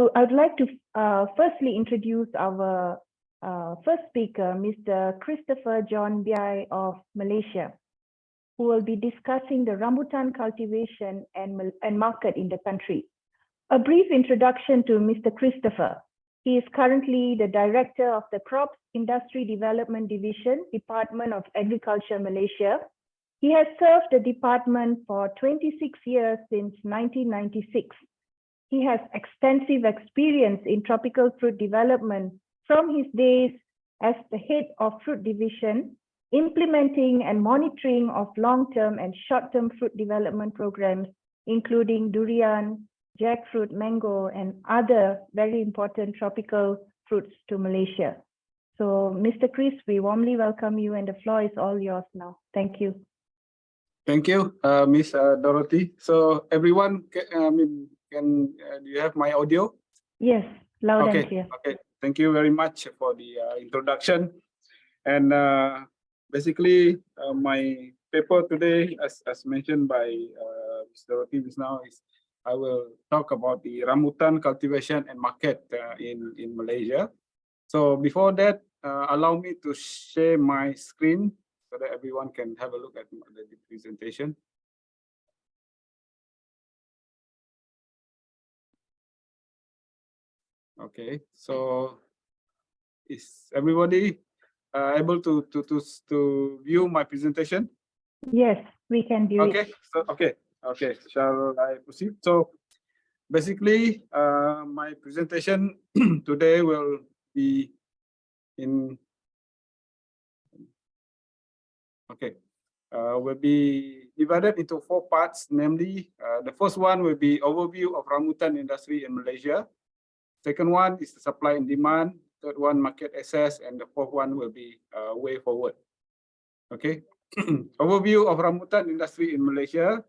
I would like to firstly introduce our first speaker, Mr. Christopher John Biai of Malaysia, who will be discussing the rambutan cultivation and market in the country. A brief introduction to Mr. Christopher. He is currently the Director of the Crops Industry Development Division, Department of Agriculture, Malaysia. He has served the department for 26 years since 1996. He has extensive experience in tropical fruit development from his days as the head of fruit division, implementing and monitoring of long-term and short-term fruit development programs, including durian, jackfruit, mango, and other very important tropical fruits to Malaysia. So, Mr. Chris, we warmly welcome you, and the floor is all yours now. Thank you. Thank you, Miss Dorothy. So, everyone, do you have my audio? Yes, loud and clear. Okay, thank you very much for the introduction. And basically, my paper today, as mentioned by Ms. Dorothy just now, is I will talk about the rambutan cultivation and market in Malaysia. So before that, allow me to share my screen so that everyone can have a look at the presentation. Okay, so is everybody able to view my presentation? Yes, we can view it. Okay. Shall I proceed? So basically, my presentation today will be will be divided into 4 parts. Namely, the first one will be overview of rambutan industry in Malaysia. Second one is the supply and demand. Third one, market access, and the fourth one will be way forward. Okay, overview of rambutan industry in Malaysia.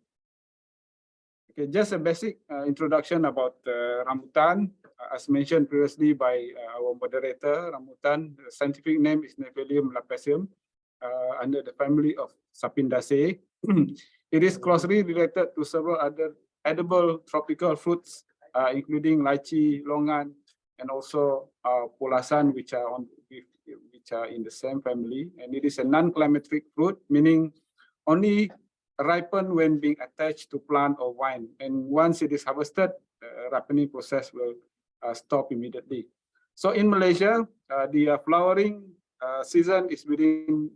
Okay, just a basic introduction about rambutan. As mentioned previously by our moderator, rambutan, the scientific name is Nephelium lapacum, under the family of Sapindaceae. It is closely related to several other edible tropical fruits, including lychee, longan, and also pulasan, which are in the same family. And it is a non-climatic fruit, meaning only ripen when being attached to plant or vine. And once it is harvested, the ripening process will stop immediately. So in Malaysia, the flowering season is between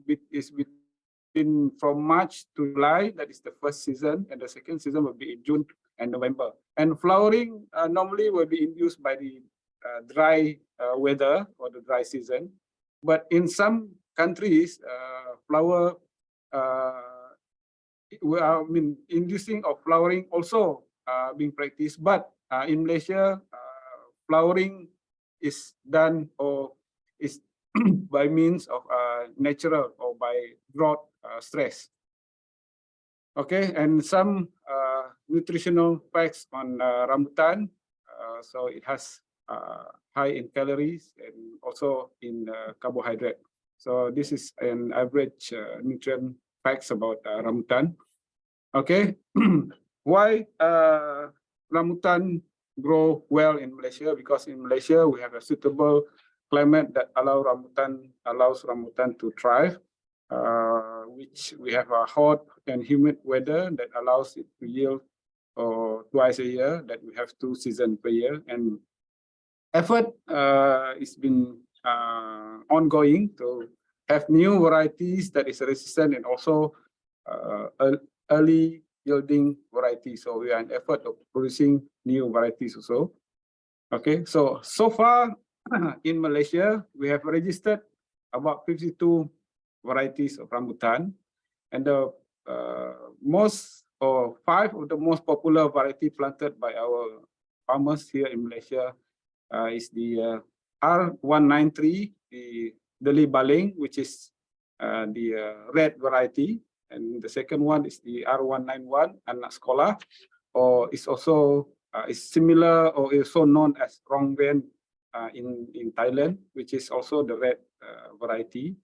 from March to July. That is the first season, and the second season will be in June and November. And flowering normally will be induced by the dry weather or the dry season. But in some countries, inducing of flowering also being practiced. But in Malaysia, flowering is done or is by means of natural or by drought stress. Okay, and some nutritional facts on rambutan. So it has high in calories and also in carbohydrate. So this is an average nutrient facts about rambutan. Okay, why rambutan grow well in Malaysia? Because in Malaysia we have a suitable climate that allows rambutan to thrive. Which we have a hot and humid weather that allows it to yield twice a year, that we have 2 seasons per year. And effort is been ongoing to have new varieties that is resistant and also early yielding varieties. So we are in effort of producing new varieties also. Okay, so far in Malaysia, we have registered about 52 varieties of rambutan, and the 5 of the most popular variety planted by our farmers here in Malaysia is the R193, the Deli Baling, which is the red variety, and the second one is the R191, Anak Sekolah, or is also is similar or is also known as Rongren in Thailand, which is also the red variety.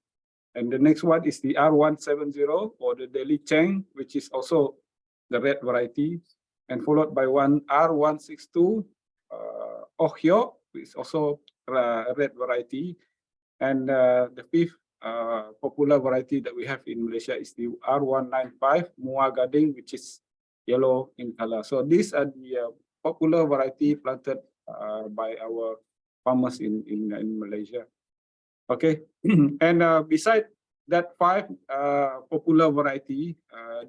And the next one is the R170 or the Deli Cheng, which is also the red variety, and followed by one R162 Ohio, which is also a red variety. And the fifth popular variety that we have in Malaysia is the R195 Mua Gading, which is yellow in color. So these are the popular variety planted by our farmers in Malaysia. Okay, and beside that five popular variety,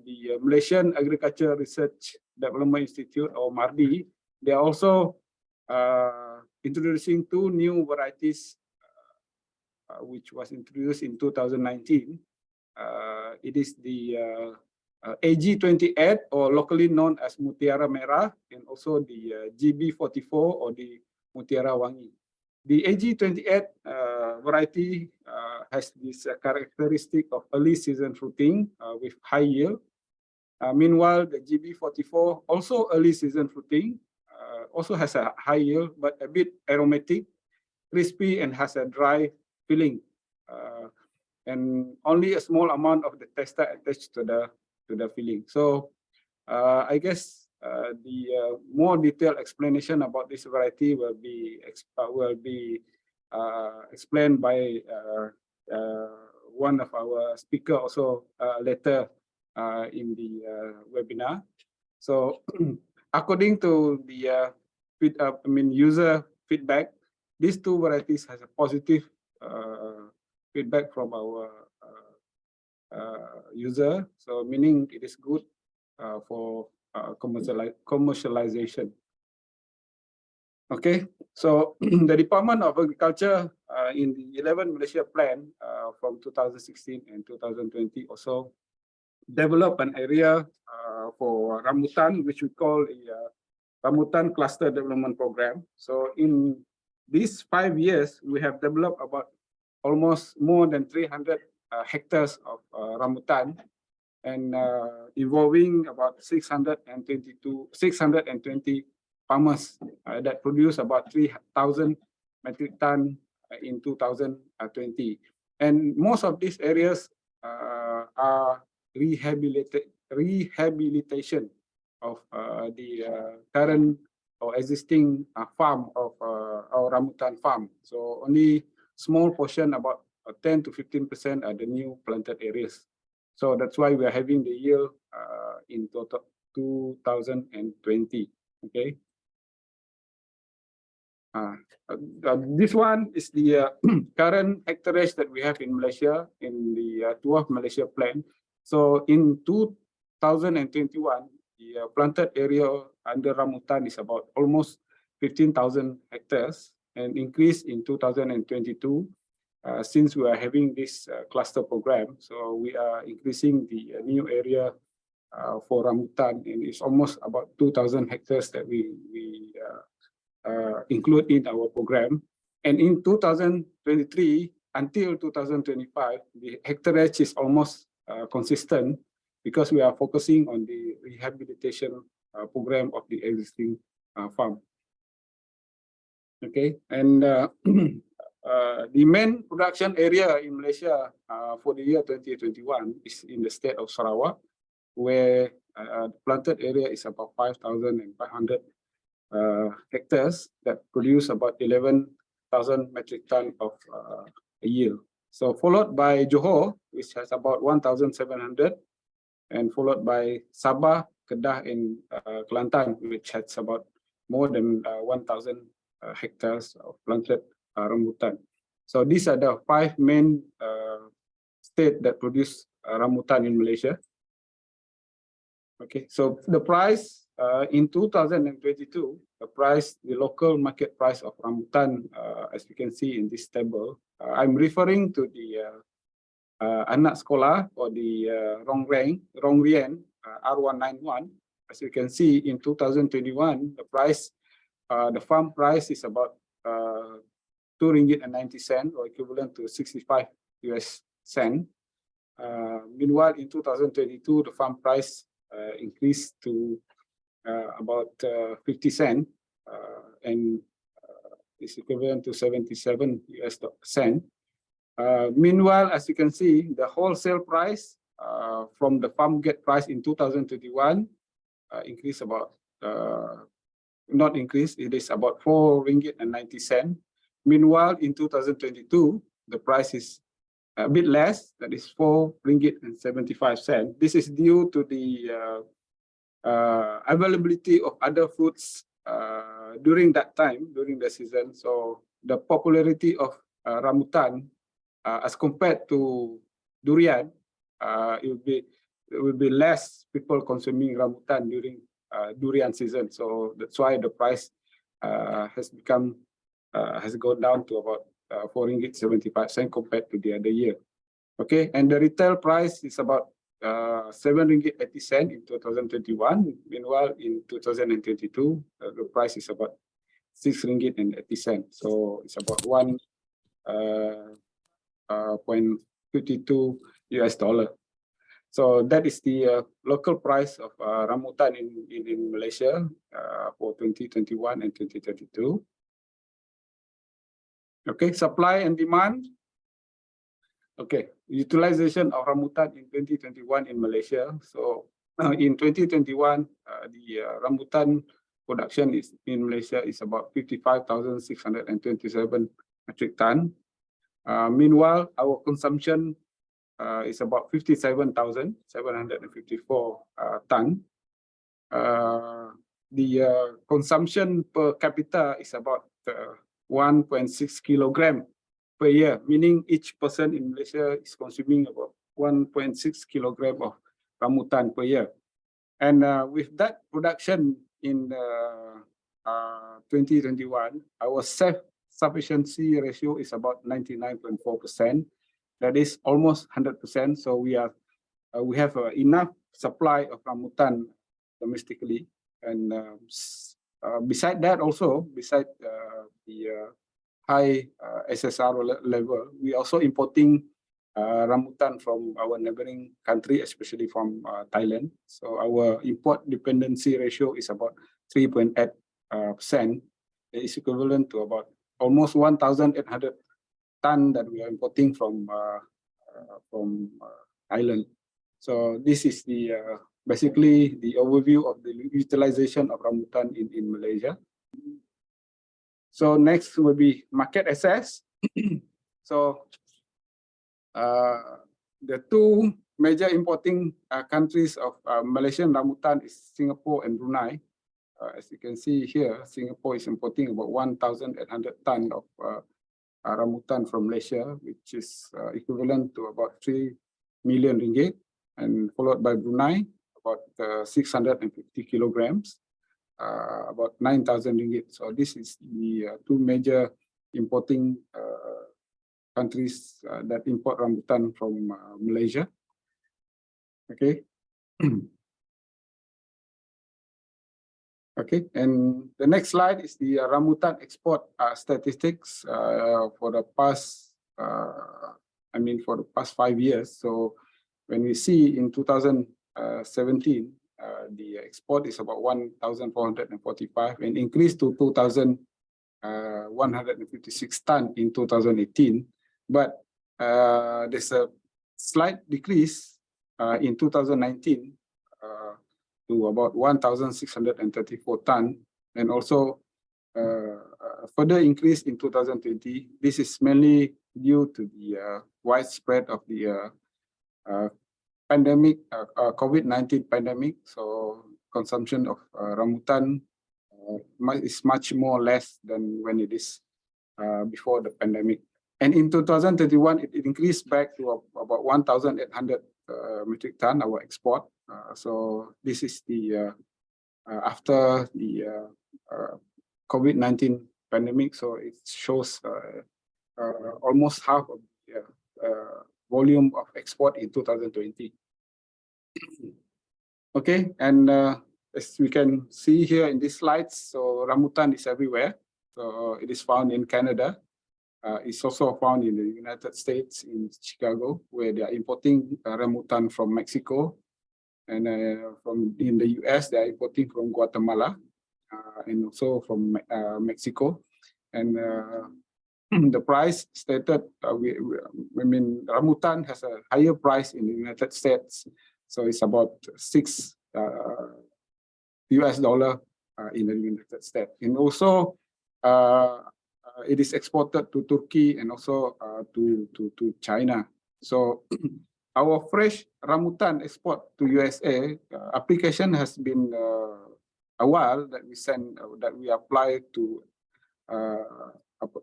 the Malaysian Agriculture Research Development Institute, or MARDI, they are also introducing two new varieties, which was introduced in 2019. It is the AG28, or locally known as Mutiara Merah, and also the GB44, or the Mutiara Wangi. The AG28 variety has this characteristic of early season fruiting with high yield. Meanwhile, the GB44, also early season fruiting, also has a high yield, but a bit aromatic, crispy, and has a dry filling. And only a small amount of the tester attached to the filling. So I guess the more detailed explanation about this variety will be explained by one of our speaker also later in the webinar. So according to the user feedback, these two varieties has a positive feedback from our user, so meaning it is good for commercialization. Okay, so the Department of Agriculture in the 11 Malaysia plan from 2016 and 2020 also developed an area for rambutan, which we call a Rambutan Cluster Development Program. So in these 5 years, we have developed about almost more than 300 hectares of rambutan, and involving about 620 farmers that produce about 3,000 metric ton in 2020. And most of these areas are rehabilitation of the current or existing farm of our rambutan farm. So only small portion, about 10 to 15%, are the new planted areas. So that's why we are having the yield in total 2020. Okay. This one is the current hectareage that we have in Malaysia in the 12 Malaysia plan. So in 2021, the planted area under rambutan is about almost 15,000 hectares, and increase in 2022 since we are having this cluster program. So we are increasing the new area for rambutan, and it's almost about 2,000 hectares that we include in our program. And in 2023 until 2025, the hectareage is almost consistent, because we are focusing on the rehabilitation program of the existing farm. Okay, and the main production area in Malaysia for the year 2021 is in the state of Sarawak, where the planted area is about 5,500 hectares that produce about 11,000 metric ton of a yield. So followed by Johor, which has about 1,700, and followed by Sabah, Kedah, and Kelantan, which has about more than 1,000 hectares of planted rambutan. So these are the 5 main states that produce rambutan in Malaysia. Okay, so the price in 2022, the local market price of rambutan, as you can see in this table, I'm referring to the anak sekolah, or the Rongrien R191. As you can see, in 2021, the price, the farm price is about RM2.90, or equivalent to 65 US cent. Meanwhile, in 2022, the farm price increased to about 50 cent, and is equivalent to 77 US cent. Meanwhile, as you can see, the wholesale price from the farm gate price in 2021 increased about not increased. It is about 4 ringgit and 90 cents. Meanwhile, in 2022, the price is a bit less, that is 4 ringgit and 75 cents. This is due to the availability of other fruits during that time, during the season. So the popularity of rambutan as compared to durian, it will be less people consuming rambutan during durian season. So that's why the price has gone down to about 4 ringgit 75 cents compared to the other year. Okay, and the retail price is about 7 ringgit 80 cents in 2021. Meanwhile, in 2022, the price is about 6 ringgit and 80 cents. So it's about 1.52 US dollar. So that is the local price of rambutan in Malaysia for 2021 and 2022. Okay, supply and demand. Okay, utilization of rambutan in 2021 in Malaysia. So in 2021, the rambutan production in Malaysia is about 55,627 metric ton. Meanwhile, our consumption is about 57,754 ton. The consumption per capita is about 1.6 kilogram per year, meaning each person in Malaysia is consuming about 1.6 kilogram of rambutan per year. And with that production in 2021, our self-sufficiency ratio is about 99.4%. That is almost 100%. So we have enough supply of rambutan domestically. And beside that also, beside the high SSR level, we also importing rambutan from our neighboring country, especially from Thailand. So our import dependency ratio is about 3.8%. It is equivalent to about almost 1,800 ton that we are importing from Thailand. So this is the basically the overview of the utilization of rambutan in Malaysia. So next will be market access. So the two major importing countries of Malaysian rambutan is Singapore and Brunei. As you can see here, Singapore is importing about 1,800 ton of rambutan from Malaysia, which is equivalent to about 3 million ringgit, and followed by Brunei, about 650 kilograms, about 9,000 ringgit. So this is the two major importing countries that import rambutan from Malaysia. Okay. Okay, and the next slide is the rambutan export statistics for the past, for the past 5 years. So when we see in 2017, the export is about 1,445 and increased to 2,156 ton in 2018. But there's a slight decrease in 2019 to about 1,634 ton, and also further increase in 2020. This is mainly due to the widespread of the pandemic, COVID-19 pandemic. So consumption of rambutan is much more less than when it is before the pandemic. And in 2021, it increased back to about 1,800 metric ton, our export. So this is the after the COVID-19 pandemic. So it shows almost half of the volume of export in 2020. Okay, and as we can see here in these slides, so rambutan is everywhere. So it is found in Canada. It's also found in the United States, in Chicago, where they are importing rambutan from Mexico. And in the US, they are importing from Guatemala and also from Mexico. And the price stated, rambutan has a higher price in the United States. So it's about $6 US in the United States. And also, it is exported to Turkey and also to China. So our fresh rambutan export to USA application has been a while that we apply to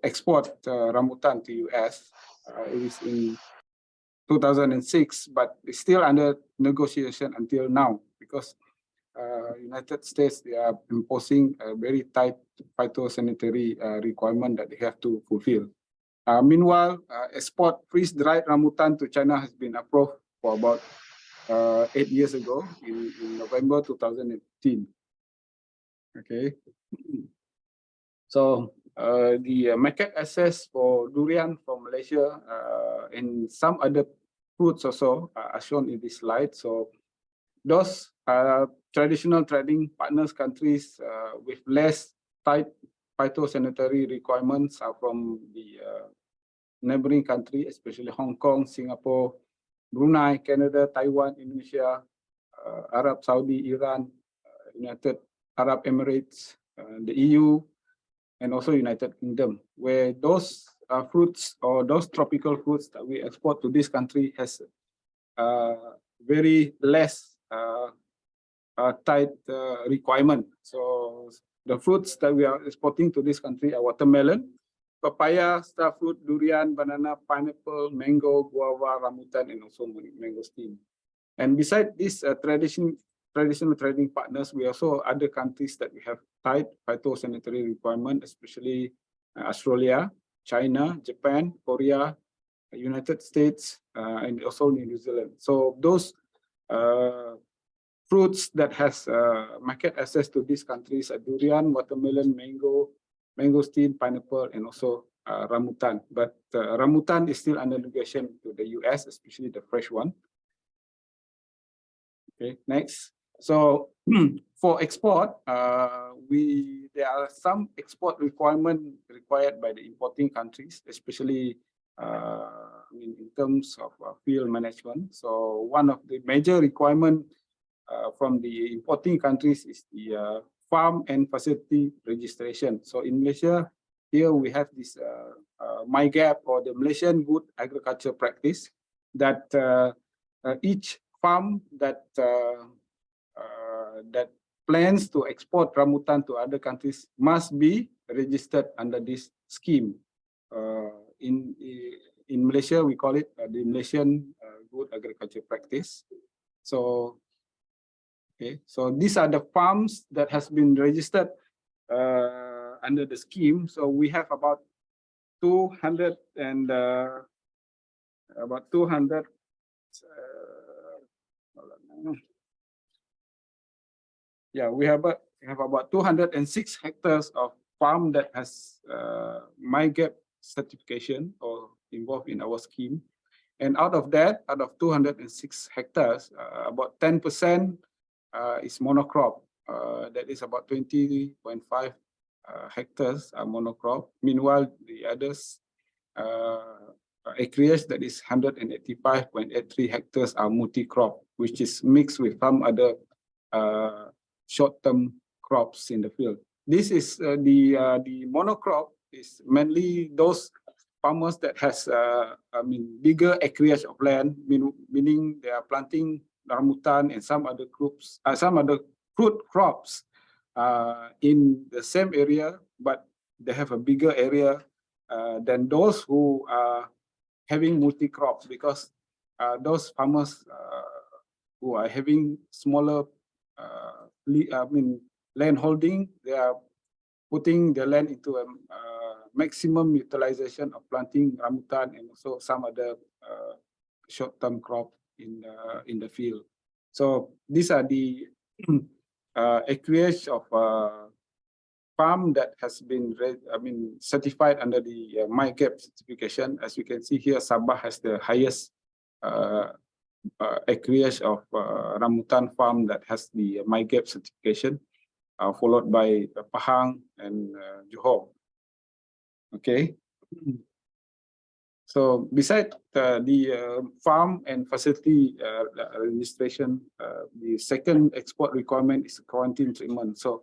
export rambutan to US. It is in 2006, but it's still under negotiation until now because United States, they are imposing a very tight phytosanitary requirement that they have to fulfill. Meanwhile, export freeze-dried rambutan to China has been approved for about 8 years ago in November 2018. Okay. So the market access for durian from Malaysia and some other fruits also are shown in this slide. So those traditional trading partners countries with less tight phytosanitary requirements are from the neighboring country, especially Hong Kong, Singapore, Brunei, Canada, Taiwan, Indonesia, Arab Saudi, Iran, United Arab Emirates, the EU, and also United Kingdom, where those fruits or those tropical fruits that we export to this country has very less tight requirement. So the fruits that we are exporting to this country are watermelon, papaya, starfruit, durian, banana, pineapple, mango, guava, rambutan, and also mangosteen. And besides these traditional trading partners, we also other countries that we have tight phytosanitary requirement, especially Australia, China, Japan, Korea, United States, and also New Zealand. So those fruits that has market access to these countries are durian, watermelon, mango, mangosteen, pineapple, and also rambutan. But rambutan is still under negotiation to the US, especially the fresh one. Okay, next. So for export, there are some export requirement required by the importing countries, especially in terms of field management. So one of the major requirement from the importing countries is the farm and facility registration. So in Malaysia, here we have this MyGap, or the Malaysian Good Agriculture Practice, that each farm that plans to export rambutan to other countries must be registered under this scheme. In Malaysia, we call it the Malaysian Good Agriculture Practice. So, okay, so these are the farms that has been registered under the scheme. So we have about 200 and we have about 206 hectares of farm that has MyGap certification or involved in our scheme. And out of 206 hectares, about 10% is monocrop. That is about 20.5 hectares are monocrop. Meanwhile, the others acreage, that is 185.83 hectares, are multi-crop, which is mixed with some other short-term crops in the field. This is the monocrop is mainly those farmers that has bigger acreage of land, meaning they are planting rambutan and some other crops, fruit crops in the same area, but they have a bigger area than those who are having multi-crops, because those farmers who are having smaller land holding, they are putting the land into a maximum utilization of planting rambutan and also some other short-term crop in the field. So these are the acreage of farm that has been certified under the MyGap certification. As you can see here, Sabah has the highest acreage of rambutan farm that has the MyGap certification, followed by Pahang and Johor. Okay. So besides the farm and facility registration, the second export requirement is quarantine treatment. So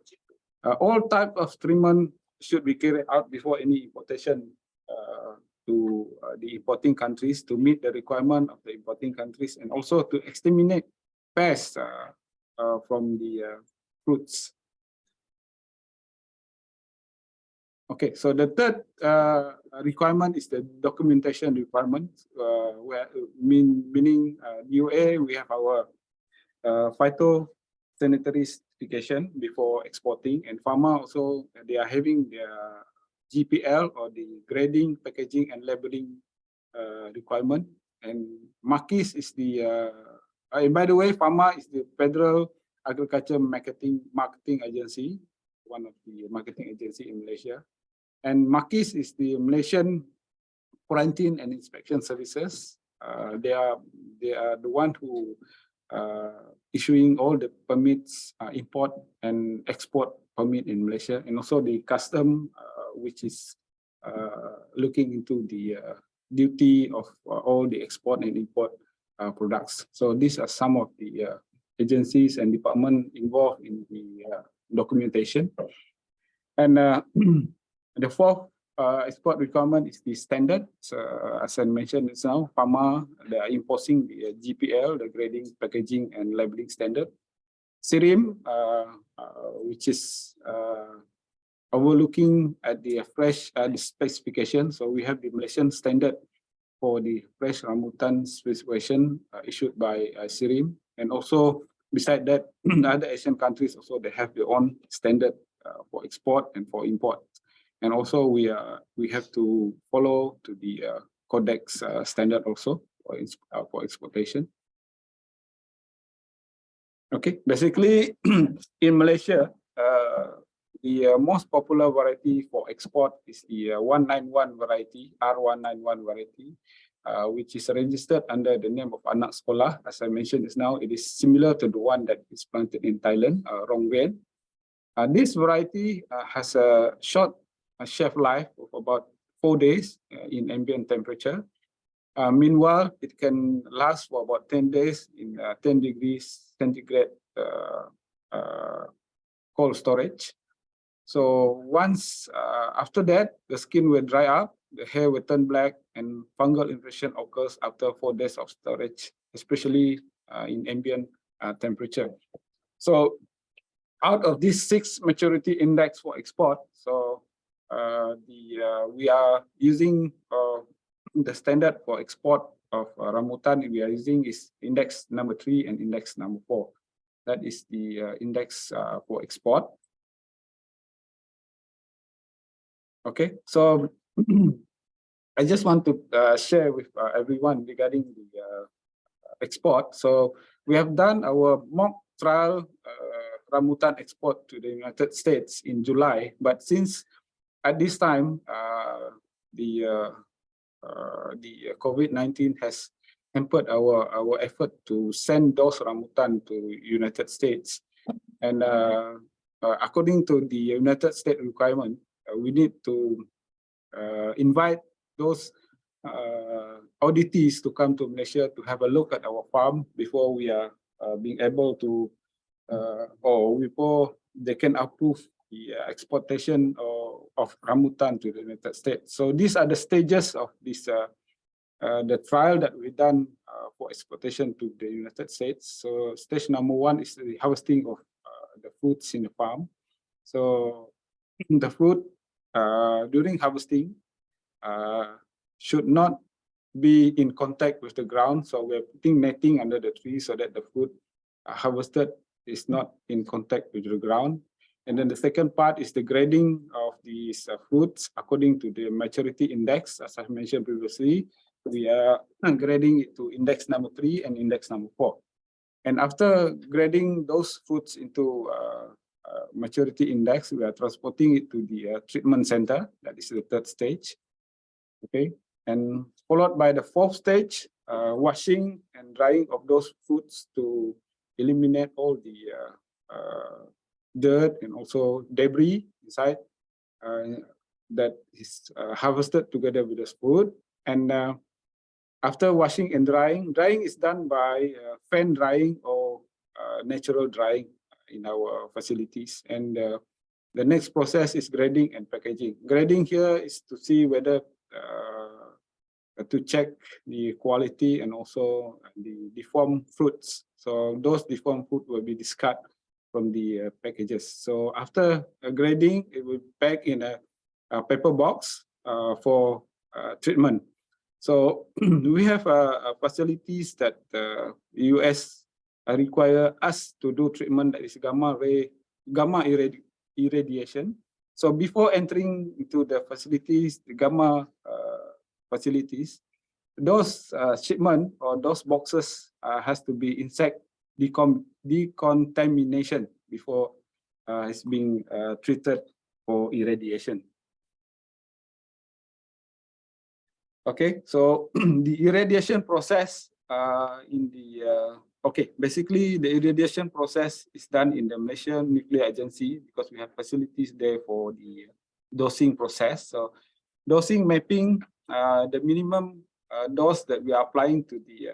All type of treatment should be carried out before any importation to the importing countries to meet the requirement of the importing countries, and also to exterminate pests from the fruits. Okay, so the third requirement is the documentation requirement, meaning DOA, we have our phytosanitary certification before exporting, and pharma also, they are having their GPL, or the grading, packaging, and labeling requirement. And MAKIS is the, and by the way, pharma is the Federal Agriculture Marketing Agency, one of the marketing agency in Malaysia. And MAKIS is the Malaysian Quarantine and Inspection Services. They are the one who issuing all the permits, import and export permit in Malaysia, and also the custom, which is looking into the duty of all the export and import products. So these are some of the agencies and departments involved in the documentation. And the fourth export requirement is the standard. So, as I mentioned just now, pharma, they are imposing the GPL, the grading, packaging, and labeling standard. SIRIM, which is overlooking at the fresh the specification. So we have the Malaysian standard for the fresh rambutan specification issued by SIRIM. And also, beside that, other Asian countries also, they have their own standard for export and for import. And also we have to follow to the Codex standard also for exportation. Okay, basically in Malaysia, the most popular variety for export is the 191 variety, R191 variety, which is registered under the name of Anak Sekolah. As I mentioned just now, it is similar to the one that is planted in Thailand, Rongwen. This variety has a short shelf life of about 4 days in ambient temperature. Meanwhile, it can last for about 10 days in 10 degrees centigrade cold storage. So once after that, the skin will dry up, the hair will turn black, and fungal infection occurs after 4 days of storage, especially in ambient temperature. So out of these 6 maturity index for export, so we are using the standard for export of rambutan we are using is index number 3 and index number 4. That is the index for export. Okay, so I just want to share with everyone regarding the export. So we have done our mock trial rambutan export to the United States in July, but since at this time the COVID-19 has hampered our effort to send those rambutan to United States, and according to the United States requirement, we need to invite those auditees to come to Malaysia to have a look at our farm before we are being able to, or before they can approve the exportation of rambutan to the United States. So these are the stages of this the trial that we done for exportation to the United States. So stage number 1 is the harvesting of the fruits in the farm. So the fruit during harvesting should not be in contact with the ground. So we're putting netting under the tree so that the fruit harvested is not in contact with the ground. And then the second part is the grading of these fruits according to the maturity index. As I mentioned previously, we are grading it to index number 3 and index number 4. And after grading those fruits into maturity index, we are transporting it to the treatment center. That is the 3rd stage. Okay, and followed by the 4th stage, washing and drying of those fruits to eliminate all the dirt and also debris inside that is harvested together with the food. And after washing and drying is done by fan drying or natural drying in our facilities. And The next process is grading and packaging. Grading here is to see whether to check the quality and also the deformed fruits. So those deformed fruit will be discarded from the packages. So after grading, it will be packed in a paper box for treatment. So we have facilities that US require us to do treatment that is gamma irradiation. So before entering into the facilities, the gamma facilities, those shipment or those boxes has to be insect decontamination before it's being treated for irradiation. Okay, so the irradiation process basically the irradiation process is done in the Malaysian Nuclear Agency because we have facilities there for the dosing process. So dosing mapping, the minimum dose that we are applying to the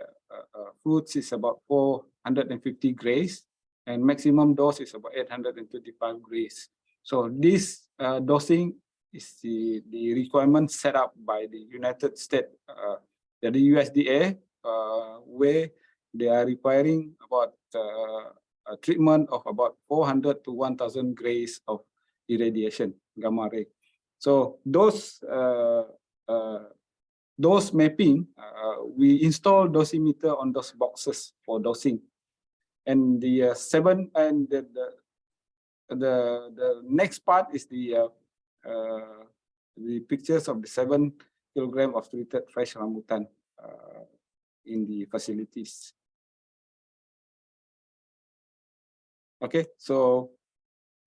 fruits is about 450 grays, and maximum dose is about 825 grays. So this dosing is the requirement set up by the United States, the USDA, where they are requiring about a treatment of about 400 to 1,000 grays of irradiation, gamma ray. So those mapping, we install dosimeter on those boxes for dosing, and the next part is the pictures of the 7 kilogram of treated fresh rambutan in the facilities. Okay, so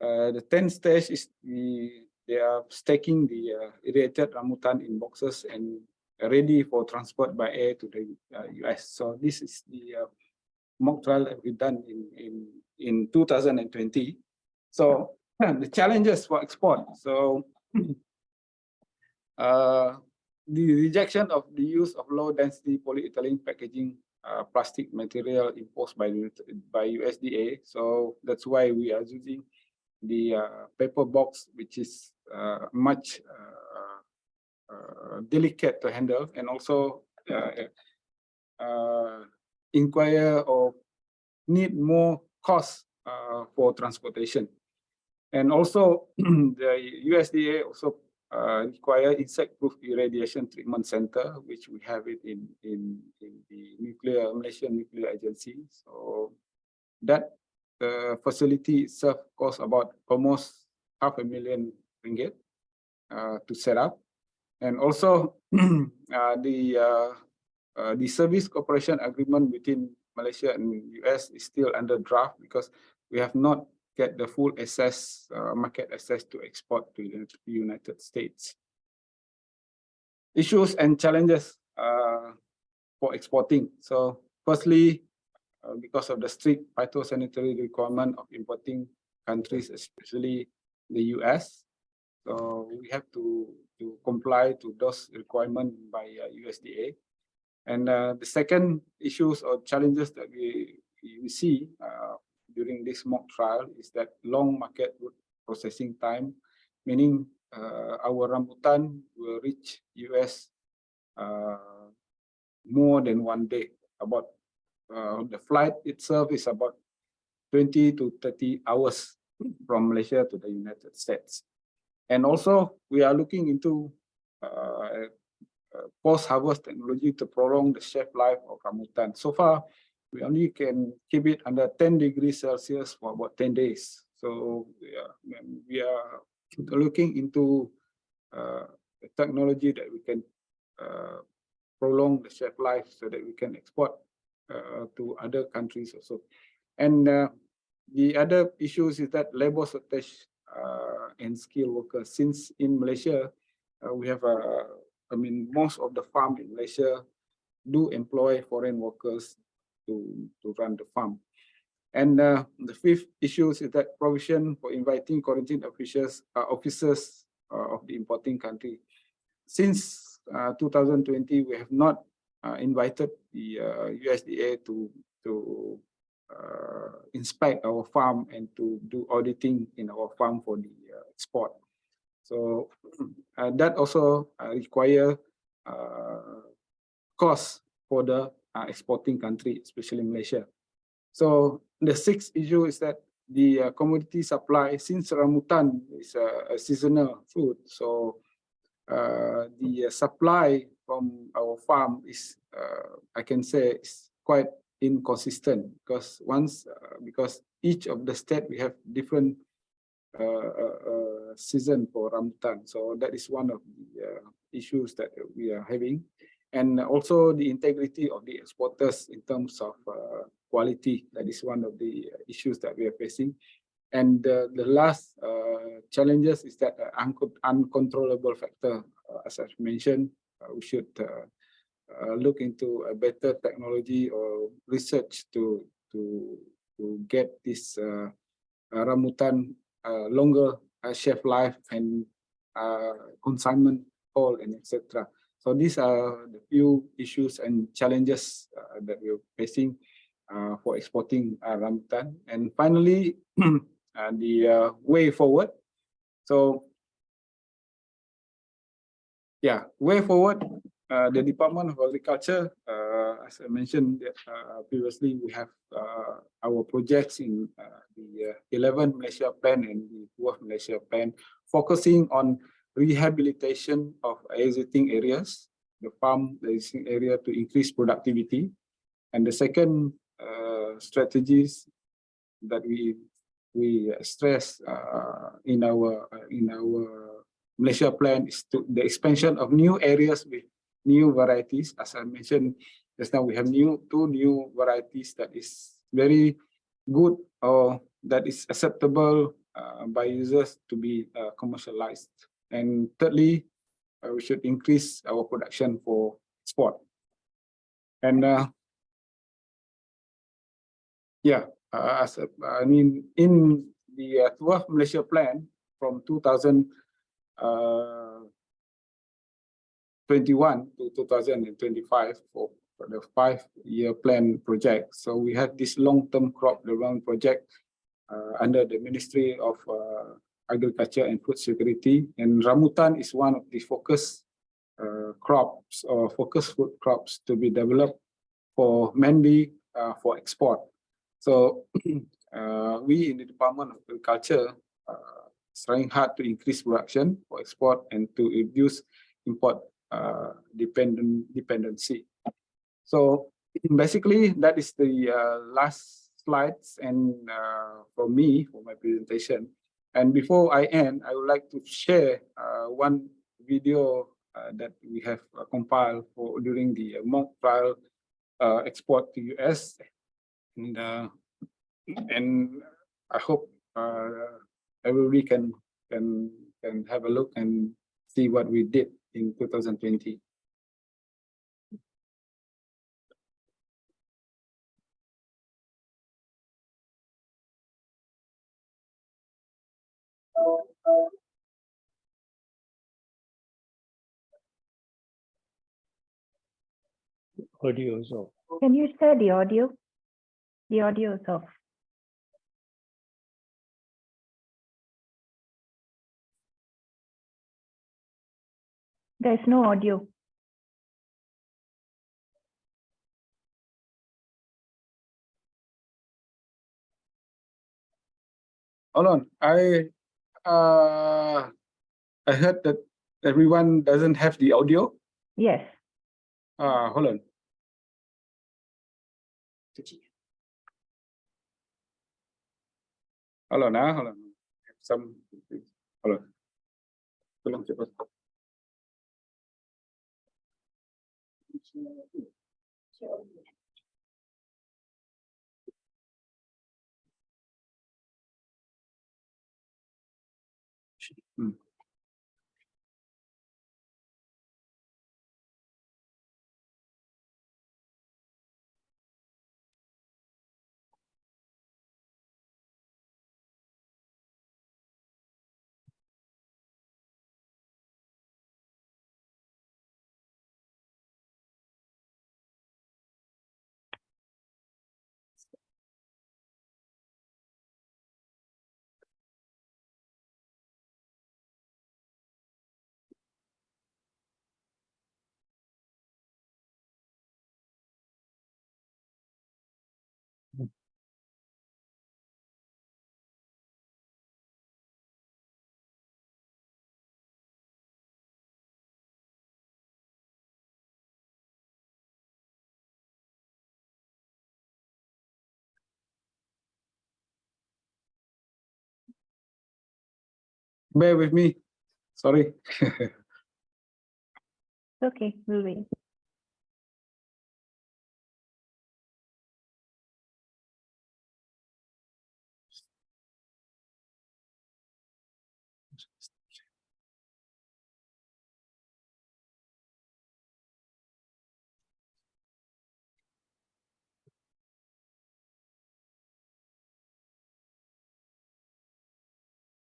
the 10th stage is they are stacking the irrigated rambutan in boxes and ready for transport by air to the US. So this is the mock trial that we've done in 2020. So the challenges for export. So the rejection of the use of low density polyethylene packaging plastic material imposed by USDA. So that's why we are using the paper box, which is much delicate to handle, and also inquire or need more cost for transportation. And also the USDA also require insect-proof irradiation treatment center, which we have it in the Malaysian Nuclear Agency. So that facility itself costs about almost $500,000 to set up. And also the service cooperation agreement between Malaysia and US is still under draft because we have not get the full access, market access to export to the United States. Issues and challenges for exporting. So firstly, because of the strict phytosanitary requirement of importing countries, especially the US, so we have to comply to those requirements by USDA. And the second issues or challenges that we see during this mock trial is that long market processing time, meaning our rambutan will reach US more than 1 day. About the flight itself is about 20 to 30 hours from Malaysia to the United States. And also we are looking into post-harvest technology to prolong the shelf life of rambutan. So far, we only can keep it under 10 degrees Celsius for about 10 days. So we are looking into technology that we can prolong the shelf life so that we can export to other countries also. And the other issues is that labor shortage and skilled workers. Since in Malaysia, we have most of the farm in Malaysia do employ foreign workers to run the farm. And the fifth issue is that provision for inviting quarantine officers of the importing country. Since 2020, we have not invited the USDA to inspect our farm and to do auditing in our farm for the export. So that also require cost for the exporting country, especially Malaysia. So the sixth issue is that the commodity supply, since rambutan is a seasonal fruit, so the supply from our farm is, I can say, is quite inconsistent because each of the state we have different season for rambutan. So that is one of the issues that we are having, and also the integrity of the exporters in terms of quality. That is one of the issues that we are facing. And the last challenges is that uncontrollable factor. As I've mentioned, we should look into a better technology or research to get this rambutan longer shelf life and consignment hall and etc. So these are the few issues and challenges that we're facing for exporting rambutan. And finally, the way forward. So yeah, way forward. The Department of Agriculture, as I mentioned previously, we have our projects in the 11 Malaysia Plan and the 12 Malaysia Plan, focusing on rehabilitation of existing areas, the farm, the existing area to increase productivity. And the second strategies that we stress in our Malaysia Plan is to the expansion of new areas with new varieties. As I mentioned just now, we have two new varieties that is very good or that is acceptable by users to be commercialized. And thirdly, we should increase our production for export. And yeah, I mean, in the 12th Malaysia Plan from 2021 to 2025 for the 5-year plan project. So we have this long-term crop development project under the Ministry of Agriculture and Food Security, and rambutan is one of the focus crops or focus food crops to be developed for mainly for export. So we in the Department of Agriculture trying hard to increase production for export and to reduce import dependency. So basically that is the last slides and for me for my presentation. And before I end, I would like to share one video that we have compiled for during the mock trial export to US, and I hope everybody can have a look and see what we did in 2020. Audio is off. Can you share the audio? The audio is off. There's no audio. Hold on, I heard that everyone doesn't have the audio. Yes. Hold on. Hold on, hold on. Some, hold on. Tolong cepat. Bear with me. Sorry. Okay, we'll wait.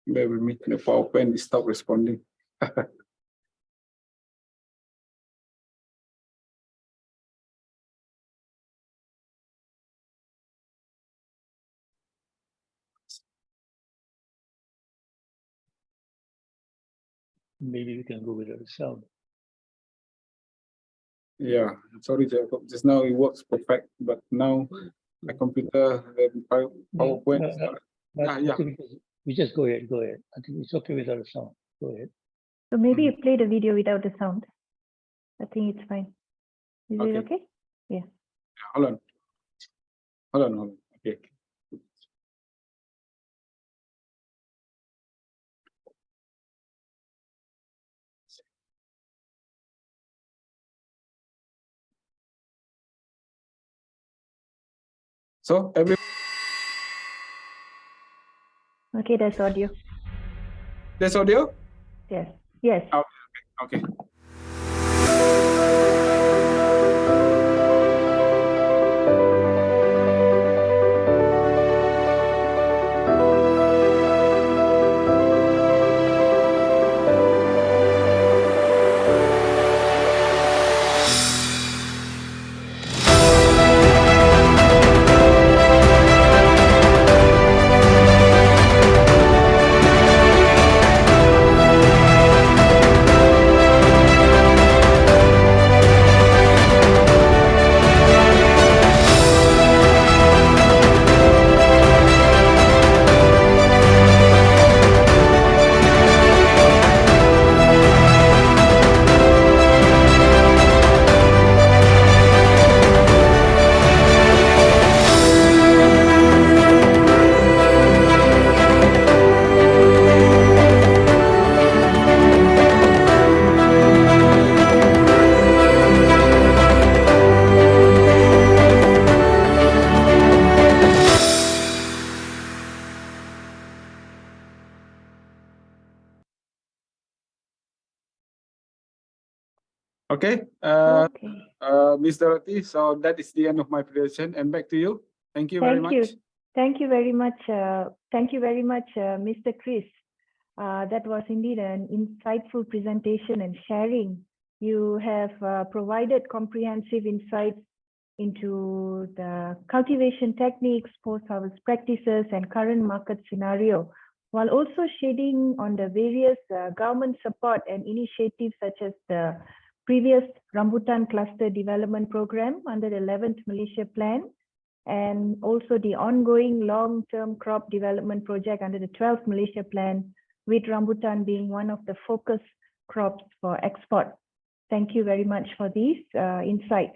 Bear with me. The PowerPoint is stop responding. Maybe we can go without the sound. Yeah, sorry, Jacob. Just now it works perfect, but now my computer, the PowerPoint. is not- I yeah. think we just go ahead. Go ahead. I think it's okay without the sound. Go ahead. So maybe you play the video without the sound. I think it's fine. Is it okay? Hold on. Hold on. Okay. So Okay, that's audio. there's audio? Yes. Yes. Okay. Okay. Okay. Ms. Dorothy, so that is the end of my presentation, and back to you. Thank you very much. Thank you very much. Thank you very much, Mr. Chris. That was indeed an insightful presentation and sharing. You have provided comprehensive insights into the cultivation techniques, post-harvest practices, and current market scenario, while also shedding on the various government support and initiatives such as the previous Rambutan Cluster Development Program under the 11th Malaysia Plan, and also the ongoing long-term crop development project under the 12th Malaysia Plan, with Rambutan being one of the focus crops for export. Thank you very much for these insights.